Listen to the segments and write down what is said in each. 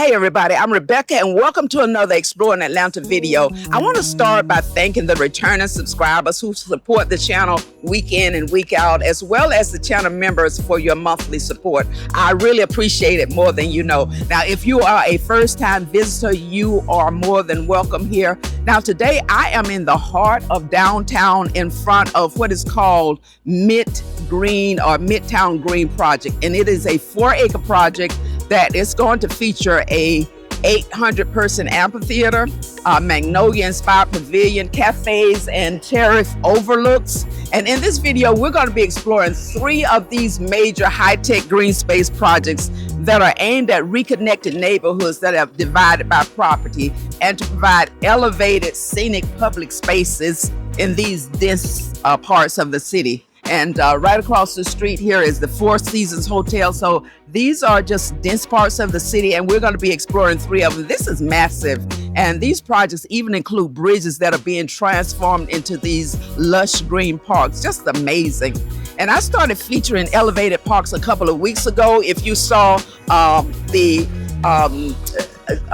Hey everybody, I'm Rebecca and welcome to another Exploring Atlanta video. I want to start by thanking the returning subscribers who support the channel week in and week out, as well as the channel members for your monthly support. I really appreciate it more than you know. Now, if you are a first-time visitor, you are more than welcome here. Now, today I am in the heart of downtown in front of what is called Midtown Green project, and it is a 4-acre project that is going to feature a 800-person amphitheater, Magnolia-inspired pavilion, cafes, and terrace overlooks. And in this video, we're going to be exploring 3 of these major high-tech green space projects that are aimed at reconnecting neighborhoods that are divided by property and to provide elevated scenic public spaces in these dense parts of the city. And right across the street here is the Four Seasons Hotel. So these are just dense parts of the city, and we're going to be exploring 3 of them. This is massive. And these projects even include bridges that are being transformed into these lush green parks. Just amazing. And I started featuring elevated parks a couple of weeks ago. If you saw a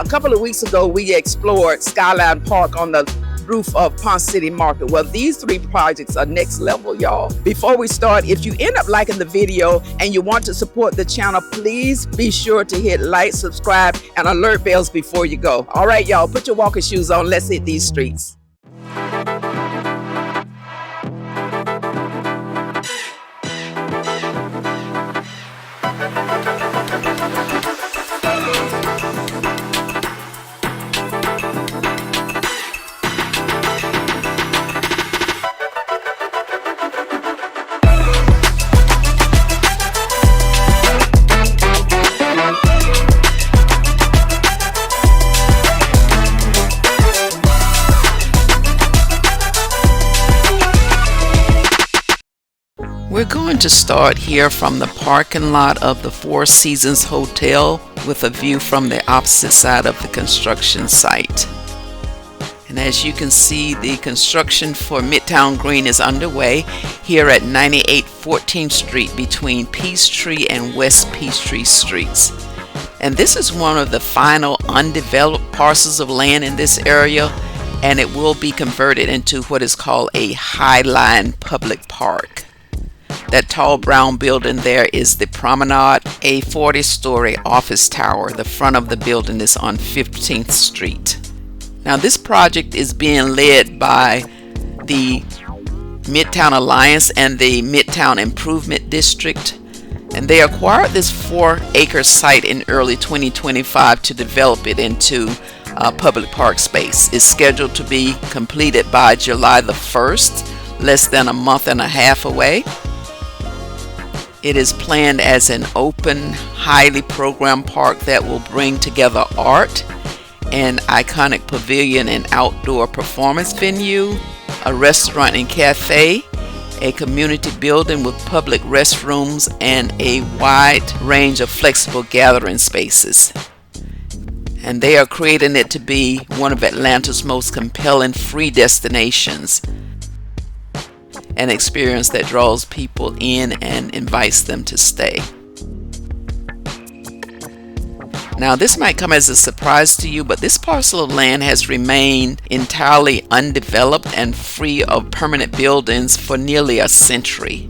couple of weeks ago, we explored Skyline Park on the roof of Ponce City Market. Well, these 3 projects are next level, y'all. Before we start, if you end up liking the video and you want to support the channel, please be sure to hit like, subscribe, and alert bells before you go. All right, y'all, put your walking shoes on. Let's hit these streets. We're going to start here from the parking lot of the Four Seasons Hotel with a view from the opposite side of the construction site. And as you can see, the construction for Midtown Green is underway here at 98 14th Street between Peachtree and West Peachtree Streets. And this is one of the final undeveloped parcels of land in this area, and it will be converted into what is called a Highline Public Park. That tall brown building there is the Promenade, a 40-story office tower. The front of the building is on 15th Street. Now, this project is being led by the Midtown Alliance and the Midtown Improvement District. And they acquired this 4-acre site in early 2025 to develop it into public park space. It's scheduled to be completed by July the 1st, less than a month and a half away. It is planned as an open, highly programmed park that will bring together art, an iconic pavilion and outdoor performance venue, a restaurant and cafe, a community building with public restrooms, and a wide range of flexible gathering spaces. And they are creating it to be one of Atlanta's most compelling free destinations, an experience that draws people in and invites them to stay. Now, this might come as a surprise to you, but this parcel of land has remained entirely undeveloped and free of permanent buildings for nearly a century.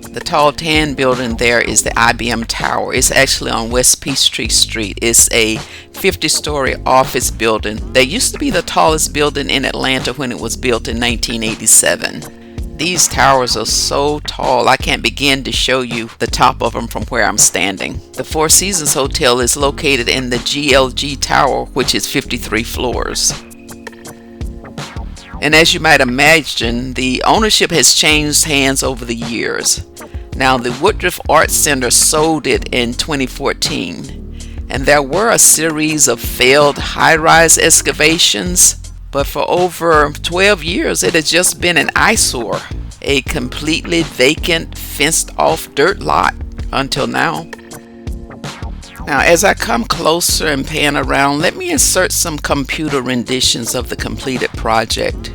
The tall tan building there is the IBM Tower. It's actually on West Peachtree Street. It's a 50-story office building that used to be the tallest building in Atlanta when it was built in 1987. These towers are so tall, I can't begin to show you the top of them from where I'm standing. The Four Seasons Hotel is located in the GLG Tower, which is 53 floors. And as you might imagine, the ownership has changed hands over the years. Now, the Woodruff Arts Center sold it in 2014, and there were a series of failed high-rise excavations. But for over 12 years, it has just been an eyesore, a completely vacant, fenced-off dirt lot until now. Now, as I come closer and pan around, let me insert some computer renditions of the completed project.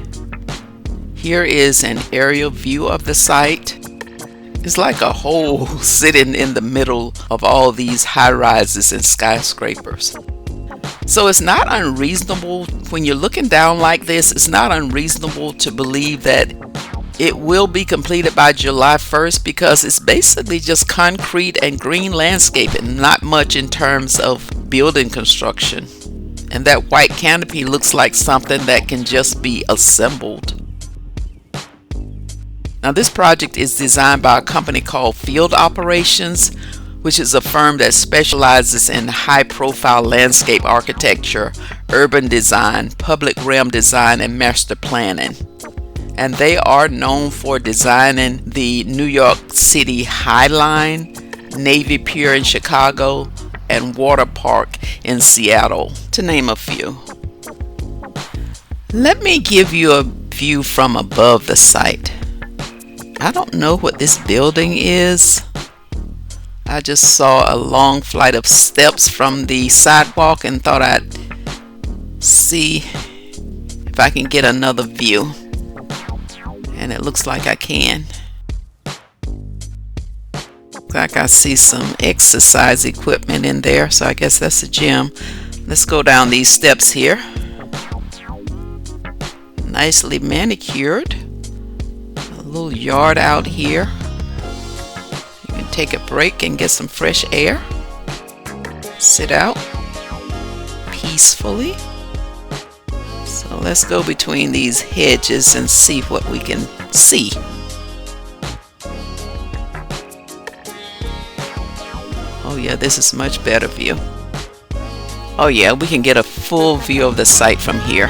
Here is an aerial view of the site. It's like a hole sitting in the middle of all these high rises and skyscrapers. So it's not unreasonable, when you're looking down like this, it's not unreasonable to believe that it will be completed by July 1st, because it's basically just concrete and green landscaping, not much in terms of building construction. And that white canopy looks like something that can just be assembled. Now, this project is designed by a company called Field Operations, which is a firm that specializes in high-profile landscape architecture, urban design, public realm design, and master planning. And they are known for designing the New York City High Line, Navy Pier in Chicago, and Water Park in Seattle, to name a few. Let me give you a view from above the site. I don't know what this building is. I just saw a long flight of steps from the sidewalk and thought I'd see if I can get another view. And it looks like I can. Looks like I see some exercise equipment in there, so I guess that's a gym. Let's go down these steps here. Nicely manicured. A little yard out here. You can take a break and get some fresh air. Sit out peacefully. So let's go between these hedges and see what we can see. Oh yeah, this is much better view. Oh yeah, we can get a full view of the site from here.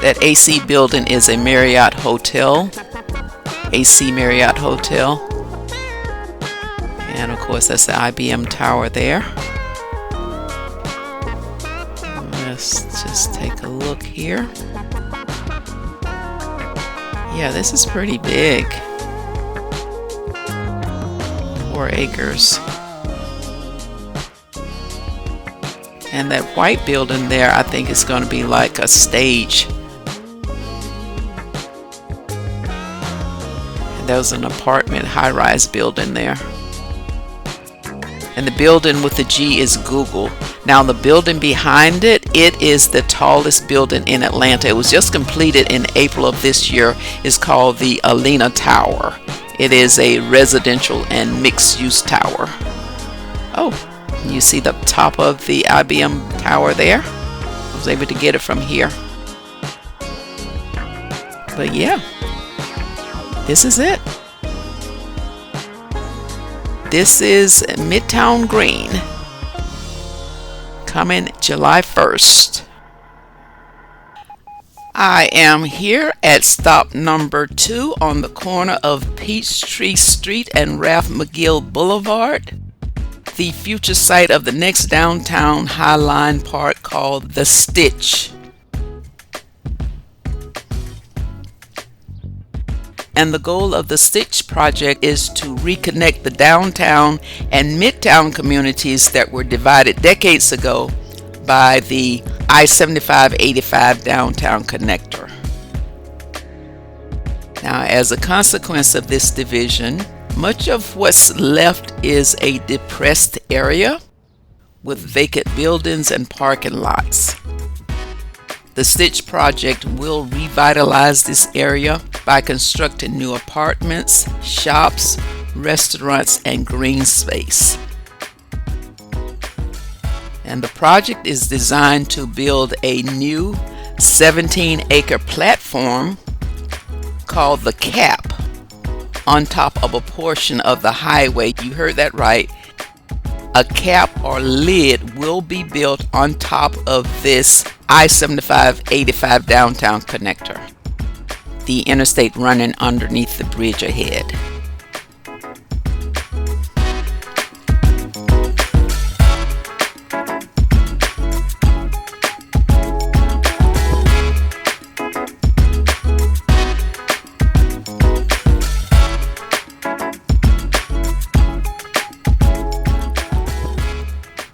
That AC building is a Marriott hotel. AC Marriott Hotel. And of course that's the IBM tower there. Let's just take a look here. Yeah, this is pretty big. 4 acres. And that white building there, I think is going to be like a stage. And there's an apartment high-rise building there. And the building with the G is Google. Now the building behind it, it is the tallest building in Atlanta. It was just completed in April of this year. It's called the Alina Tower. It is a residential and mixed-use tower. Oh, you see the top of the IBM tower there? I was able to get it from here. But yeah, this is it. This is Midtown Green, coming July 1st. I am here at stop number 2 on the corner of Peachtree Street and Ralph McGill Boulevard, the future site of the next downtown High Line park called The Stitch. And the goal of the Stitch project is to reconnect the downtown and midtown communities that were divided decades ago by the I-75-85 downtown connector. Now, as a consequence of this division, much of what's left is a depressed area with vacant buildings and parking lots. The Stitch project will revitalize this area by constructing new apartments, shops, restaurants, and green space. And the project is designed to build a new 17-acre platform called the CAP on top of a portion of the highway. You heard that right. A cap or lid will be built on top of this I-75-85 downtown connector, the interstate running underneath the bridge ahead.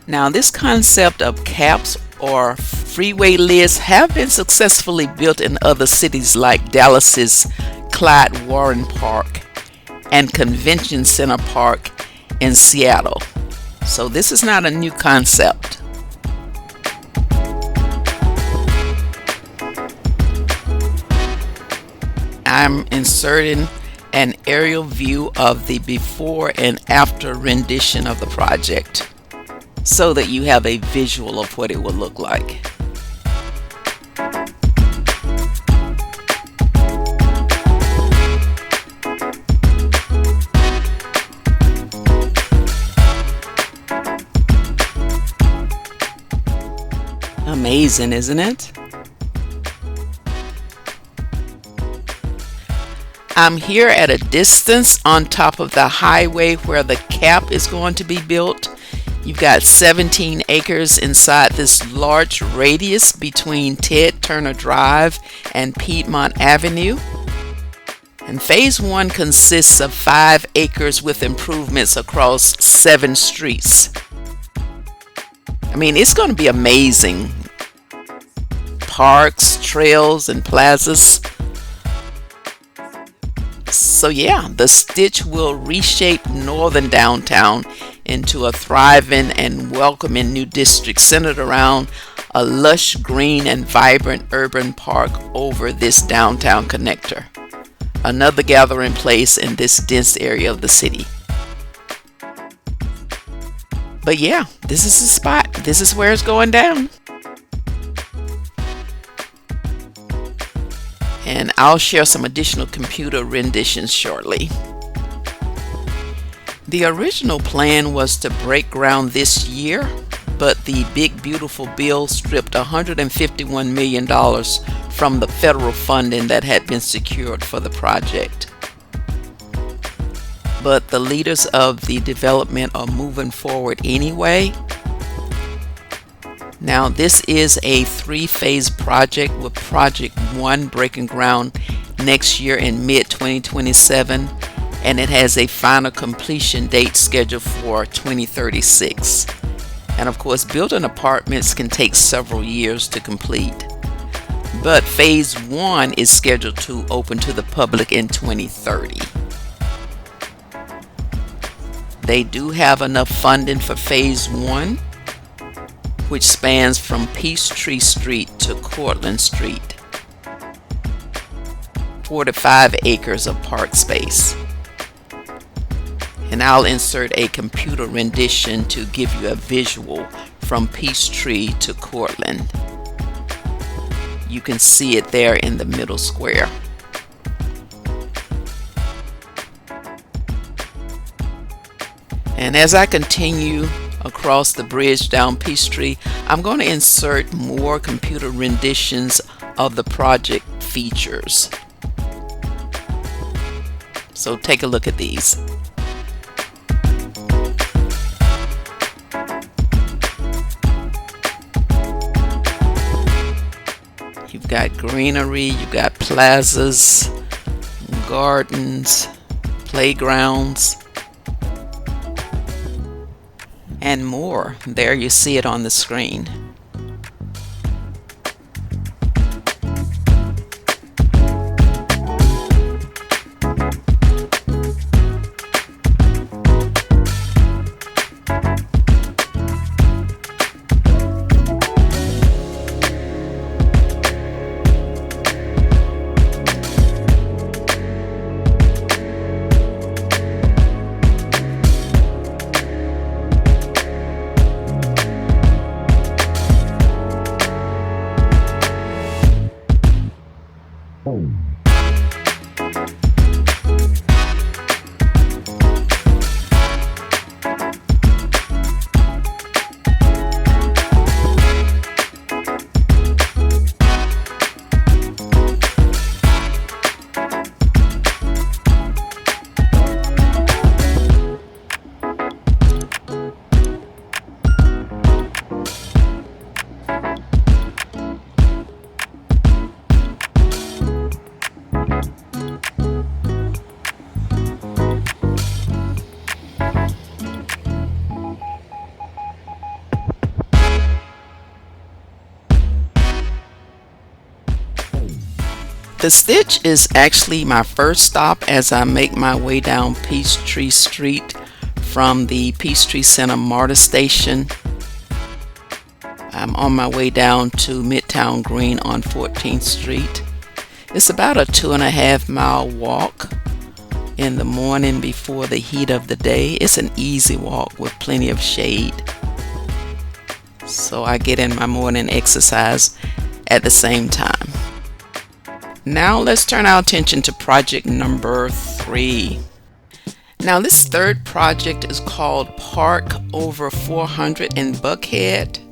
Now, this concept of caps or freeway lids have been successfully built in other cities like Dallas's Clyde Warren Park and Convention Center Park in Seattle. So this is not a new concept. I'm inserting an aerial view of the before and after rendition of the project so that you have a visual of what it will look like. Amazing, isn't it? I'm here at a distance on top of the highway where the cap is going to be built. You've got 17 acres inside this large radius between Ted Turner Drive and Piedmont Avenue. And phase 1 consists of 5 acres with improvements across 7 streets. I mean, it's going to be amazing. Parks, trails, and plazas. So yeah, the Stitch will reshape northern downtown into a thriving and welcoming new district centered around a lush green and vibrant urban park over this downtown connector. Another gathering place in this dense area of the city. But yeah, this is the spot. This is where it's going down. And I'll share some additional computer renditions shortly. The original plan was to break ground this year, but the Big Beautiful Bill stripped $151 million from the federal funding that had been secured for the project. But the leaders of the development are moving forward anyway. Now this is a 3-phase project with project 1 breaking ground next year in mid-2027, and it has a final completion date scheduled for 2036. And of course, building apartments can take several years to complete. But phase 1 is scheduled to open to the public in 2030. They do have enough funding for phase 1, which spans from Peachtree Street to Cortlandt Street. 45 acres of park space. And I'll insert a computer rendition to give you a visual from Peachtree to Cortlandt. You can see it there in the middle square. And as I continue across the bridge down Peachtree, I'm going to insert more computer renditions of the project features. So take a look at these. You've got greenery, you've got plazas, gardens, playgrounds, and more. There you see it on the screen. The Stitch is actually my first stop as I make my way down Peachtree Street from the Peachtree Center MARTA station. I'm on my way down to Midtown Green on 14th Street. It's about a 2.5-mile walk in the morning before the heat of the day. It's an easy walk with plenty of shade. So I get in my morning exercise at the same time. Now let's turn our attention to project number 3. Now this third project is called Park Over 400 in Buckhead.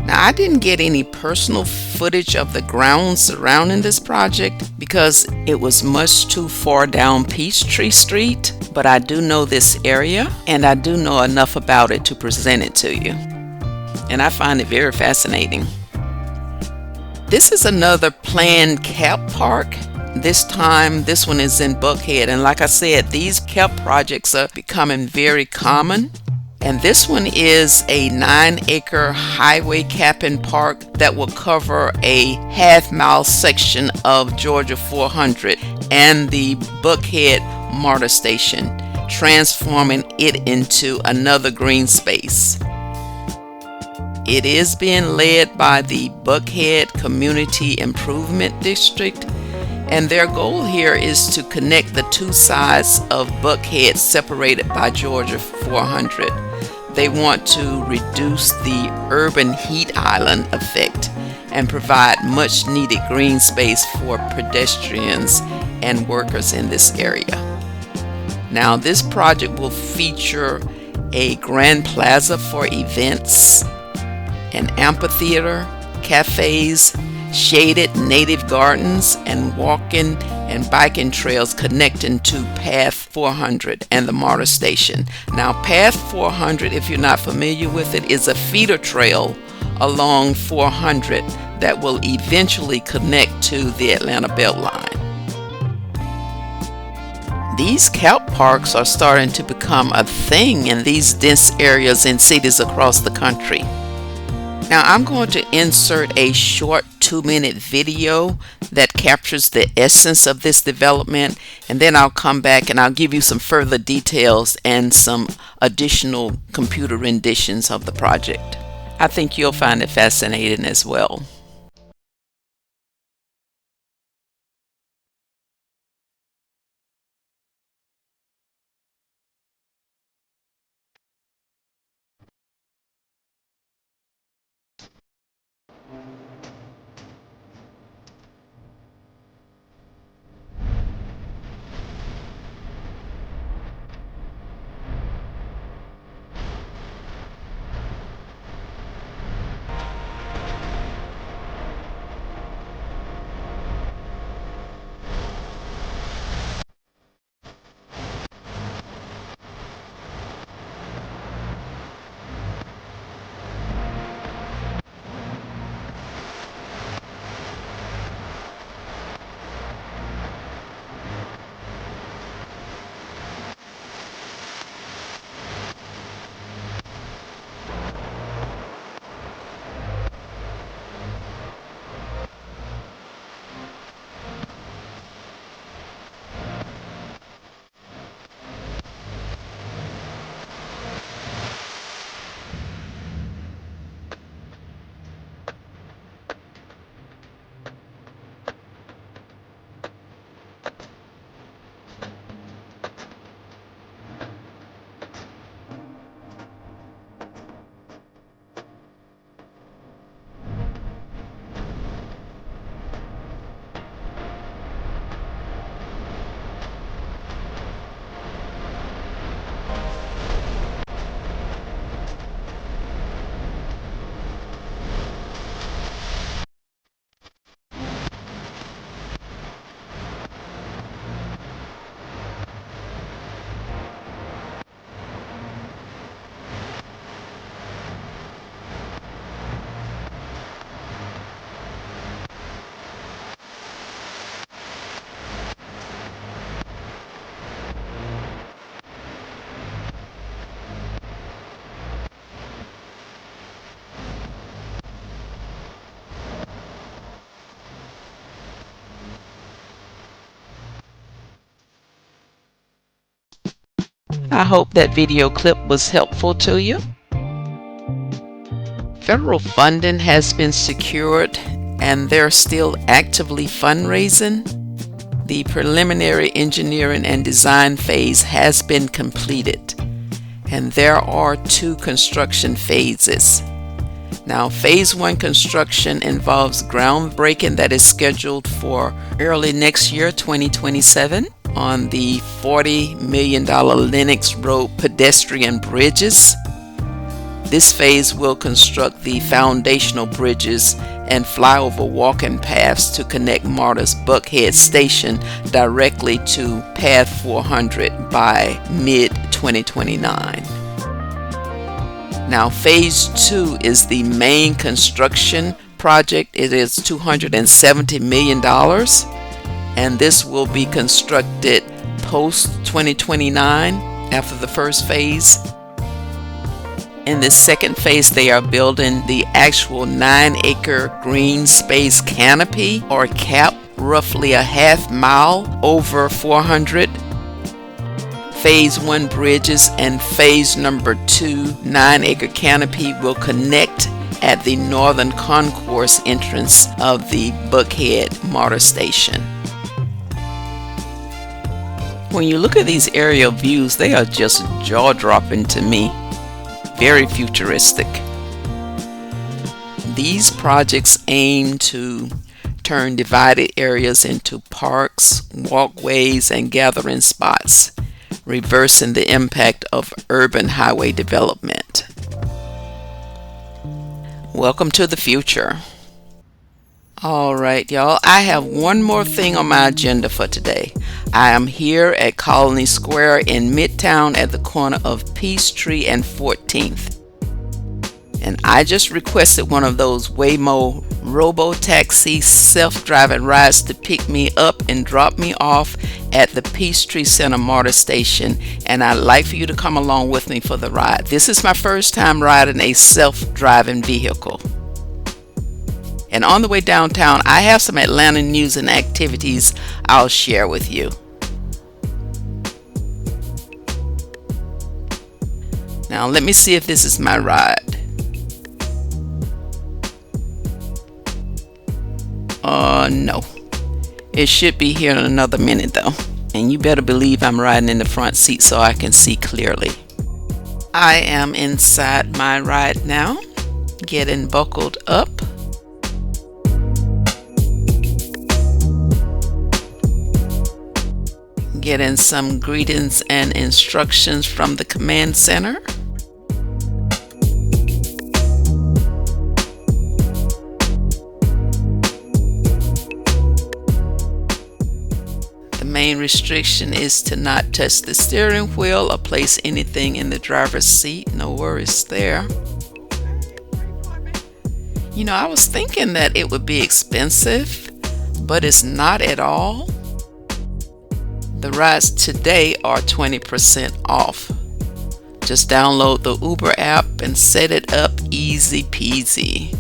Now I didn't get any personal footage of the grounds surrounding this project because it was much too far down Peachtree Street, but I do know this area and I do know enough about it to present it to you. And I find it very fascinating. This is another planned cap park. This time, this one is in Buckhead. And like I said, these cap projects are becoming very common. And this one is a 9-acre highway capping park that will cover a half-mile section of Georgia 400 and the Buckhead MARTA station, transforming it into another green space. It is being led by the Buckhead Community Improvement District, and their goal here is to connect the two sides of Buckhead separated by Georgia 400. They want to reduce the urban heat island effect and provide much needed green space for pedestrians and workers in this area. Now this project will feature a grand plaza for events, an amphitheater, cafes, shaded native gardens, and walking and biking trails connecting to Path 400 and the MARTA station. Now Path 400, if you're not familiar with it, is a feeder trail along 400 that will eventually connect to the Atlanta Beltline. These cap parks are starting to become a thing in these dense areas in cities across the country. Now I'm going to insert a short 2-minute video that captures the essence of this development, and then I'll come back and I'll give you some further details and some additional computer renditions of the project. I think you'll find it fascinating as well. I hope that video clip was helpful to you. Federal funding has been secured and they're still actively fundraising. The preliminary engineering and design phase has been completed, and there are 2 construction phases. Now, phase 1 construction involves groundbreaking that is scheduled for early next year, 2027, on the $40 million Lenox Road pedestrian bridges. This phase will construct the foundational bridges and flyover walking paths to connect MARTA's Buckhead Station directly to Path 400 by mid-2029. Now, phase 2 is the main construction project. It is $270 million, and this will be constructed post-2029 after the first phase. In the second phase, they are building the actual 9-acre green space canopy or cap, roughly a half mile over 400. Phase 1 bridges and phase number 2 9-acre canopy will connect at the northern concourse entrance of the Buckhead MARTA station. When you look at these aerial views, they are just jaw-dropping to me. Very futuristic. These projects aim to turn divided areas into parks, walkways, and gathering spots, reversing the impact of urban highway development. Welcome to the future. All right, y'all, I have one more thing on my agenda for today. I am here at Colony Square in Midtown at the corner of Peachtree and 14th. And I just requested one of those Waymo Robotaxi self-driving rides to pick me up and drop me off at the Peachtree Center MARTA station, and I'd like for you to come along with me for the ride. This is my first time riding a self-driving vehicle. And on the way downtown, I have some Atlanta news and activities I'll share with you. Now, let me see if this is my ride. No. It should be here in another minute though. And you better believe I'm riding in the front seat so I can see clearly. I am inside my ride now, getting buckled up. Getting some greetings and instructions from the command center. The main restriction is to not touch the steering wheel or place anything in the driver's seat. No worries there. You know, I was thinking that it would be expensive, but it's not at all. The rides today are 20% off. Just download the Uber app and set it up easy peasy.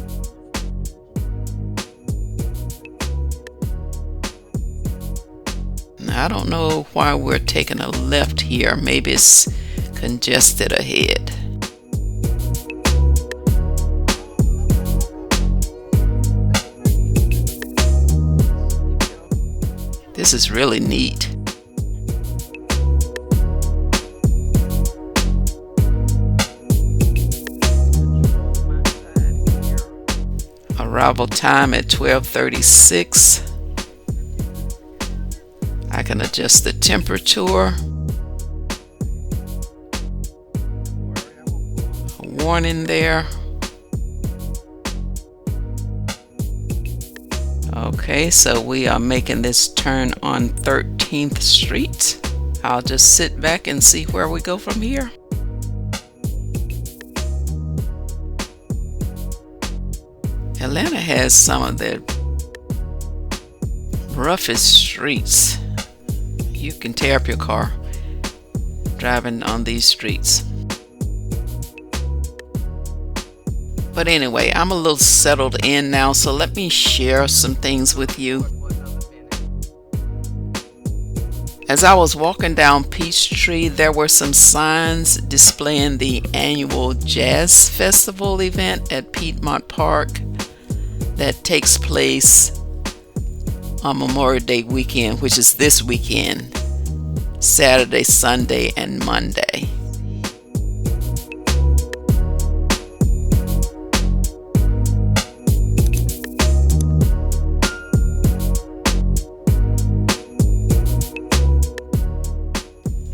Now, I don't know why we're taking a left here. Maybe it's congested ahead. This is really neat. Arrival time at 12:36. I can adjust the temperature. A warning there. Okay, so we are making this turn on 13th Street. I'll just sit back and see where we go from here. Atlanta has some of the roughest streets. You can tear up your car driving on these streets. But anyway, I'm a little settled in now, so let me share some things with you. As I was walking down Peachtree, there were some signs displaying the annual Jazz Festival event at Piedmont Park that takes place on Memorial Day weekend, which is this weekend, Saturday, Sunday, and Monday.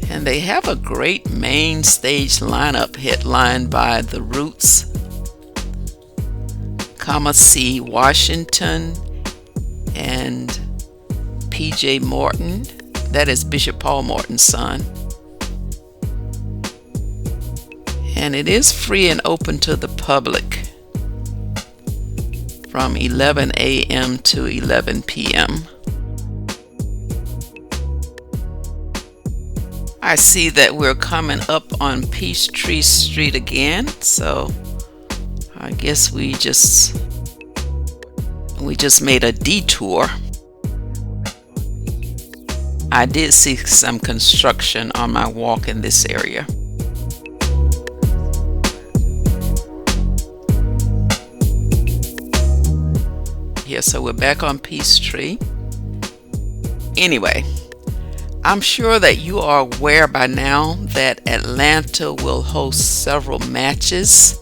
And they have a great main stage lineup headlined by The Roots, C. Washington, and P.J. Morton. That is Bishop Paul Morton's son. And it is free and open to the public from 11 a.m. to 11 p.m. I see that we're coming up on Peachtree Street again, so I guess we just made a detour. I did see some construction on my walk in this area. Yeah, so we're back on Peachtree. Anyway, I'm sure that you are aware by now that Atlanta will host several matches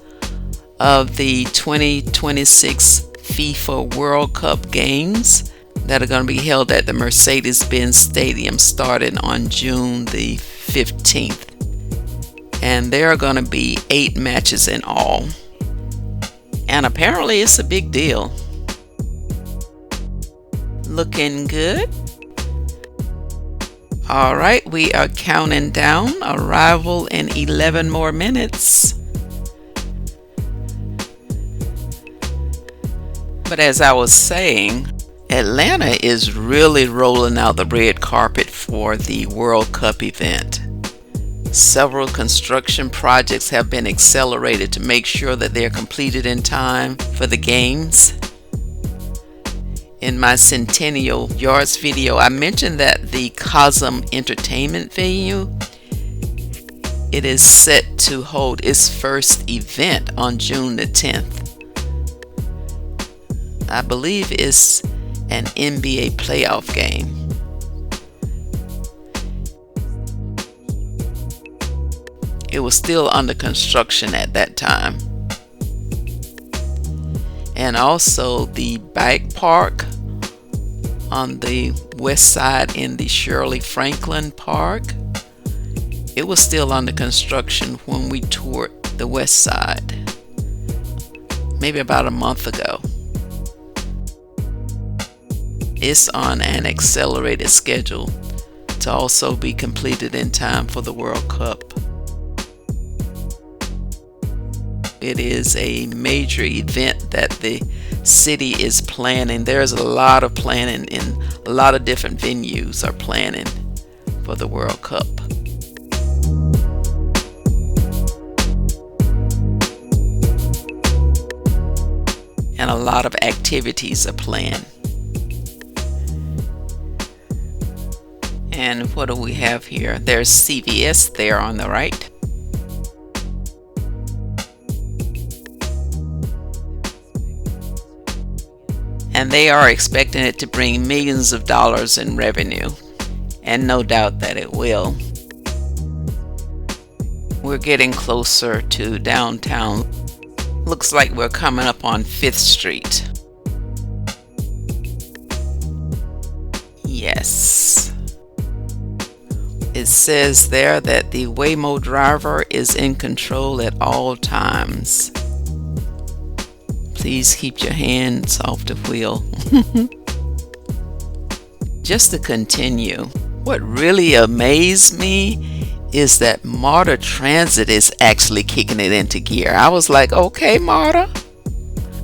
of the 2026 FIFA World Cup games that are going to be held at the Mercedes-Benz Stadium starting on June the 15th. And there are going to be 8 matches in all. And apparently it's a big deal. Looking good. All right, we are counting down. Arrival in 11 more minutes. But as I was saying, Atlanta is really rolling out the red carpet for the World Cup event. Several construction projects have been accelerated to make sure that they're completed in time for the games. In my Centennial Yards video, I mentioned that the Cosm Entertainment venue, it is set to hold its first event on June the 10th. I believe it's an NBA playoff game. It was still under construction at that time. And also the bike park on the west side in the Shirley Franklin Park, it was still under construction when we toured the west side, maybe about a month ago. It's on an accelerated schedule to also be completed in time for the World Cup. It is a major event that the city is planning. There's a lot of planning, and a lot of different venues are planning for the World Cup. And a lot of activities are planned. And what do we have here? There's CVS there on the right. And they are expecting it to bring millions of dollars in revenue. And no doubt that it will. We're getting closer to downtown. Looks like we're coming up on 5th Street. Yes. It says there that the Waymo driver is in control at all times. Please keep your hands off the wheel. Just to continue, what really amazed me is that MARTA Transit is actually kicking it into gear. I was like, okay, MARTA.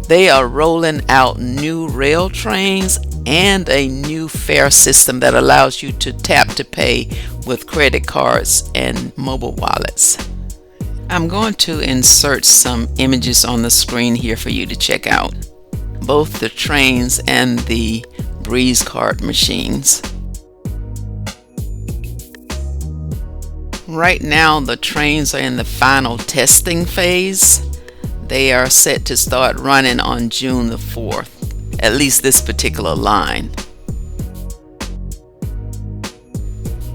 They are rolling out new rail trains and a new fare system that allows you to tap to pay with credit cards and mobile wallets. I'm going to insert some images on the screen here for you to check out, both the trains and the breeze cart machines. Right now, the trains are in the final testing phase. They are set to start running on June the 4th, at least this particular line.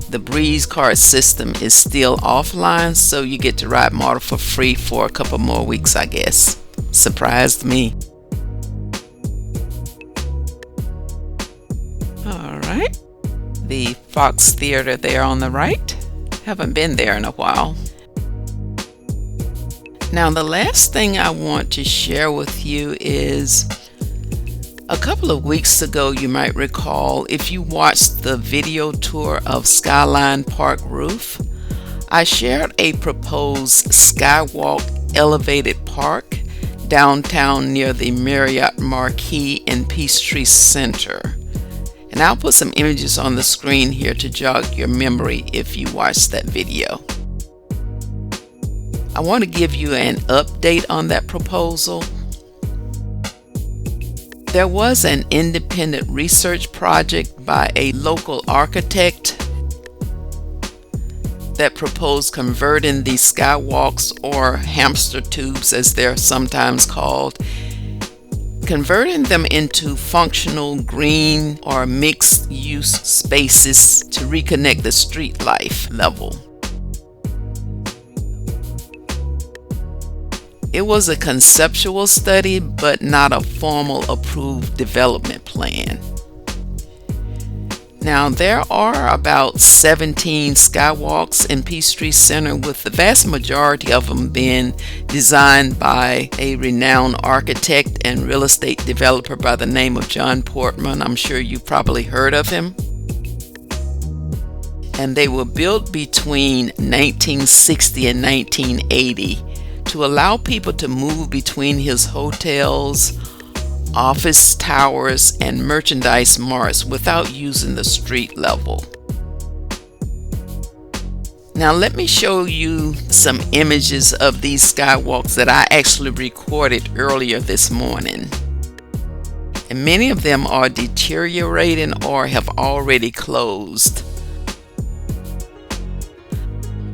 The Breeze card system is still offline, so you get to ride MARTA for free for a couple more weeks, I guess. Surprised me. Alright, the Fox Theater there on the right. Haven't been there in a while. Now, the last thing I want to share with you is a couple of weeks ago, you might recall, if you watched the video tour of Skyline Park roof, I shared a proposed Skywalk elevated park downtown near the Marriott Marquis in Peachtree Center. And I'll put some images on the screen here to jog your memory if you watched that video. I want to give you an update on that proposal. There was an independent research project by a local architect that proposed converting the skywalks, or hamster tubes as they're sometimes called, converting them into functional green or mixed use spaces to reconnect the street life level. It was a conceptual study, but not a formal approved development plan. Now, there are about 17 skywalks in Peachtree Center, with the vast majority of them being designed by a renowned architect and real estate developer by the name of John Portman. I'm sure you've probably heard of him. And they were built between 1960 and 1980 to allow people to move between his hotels, office towers, and merchandise marts without using the street level. Now let me show you some images of these skywalks that I actually recorded earlier this morning. And many of them are deteriorating or have already closed.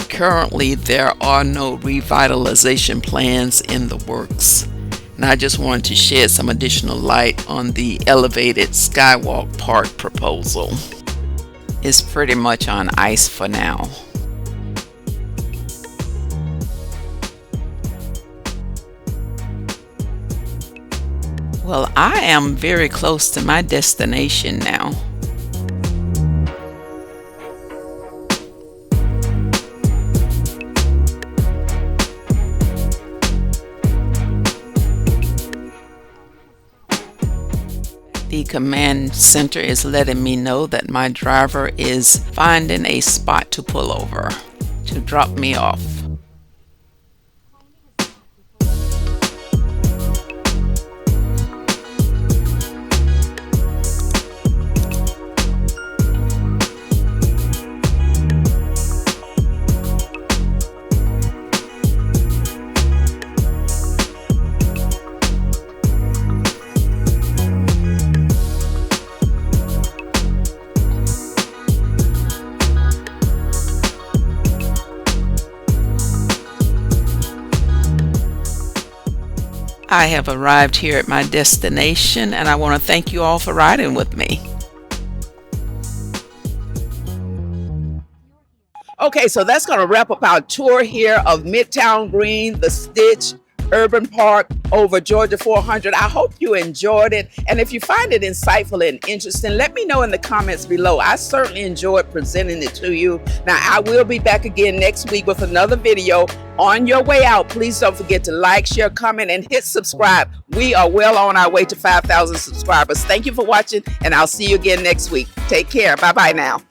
Currently, there are no revitalization plans in the works. And I just wanted to shed some additional light on the elevated Skywalk Park proposal. It's pretty much on ice for now. Well, I am very close to my destination now. The command center is letting me know that my driver is finding a spot to pull over to drop me off. I have arrived here at my destination, and I want to thank you all for riding with me. Okay, so that's going to wrap up our tour here of Midtown Green, the Stitch Urban Park over Georgia 400. I hope you enjoyed it. And if you find it insightful and interesting, let me know in the comments below. I certainly enjoyed presenting it to you. Now, I will be back again next week with another video. On your way out, please don't forget to like, share, comment, and hit subscribe. We are well on our way to 5,000 subscribers. Thank you for watching, and I'll see you again next week. Take care. Bye-bye now.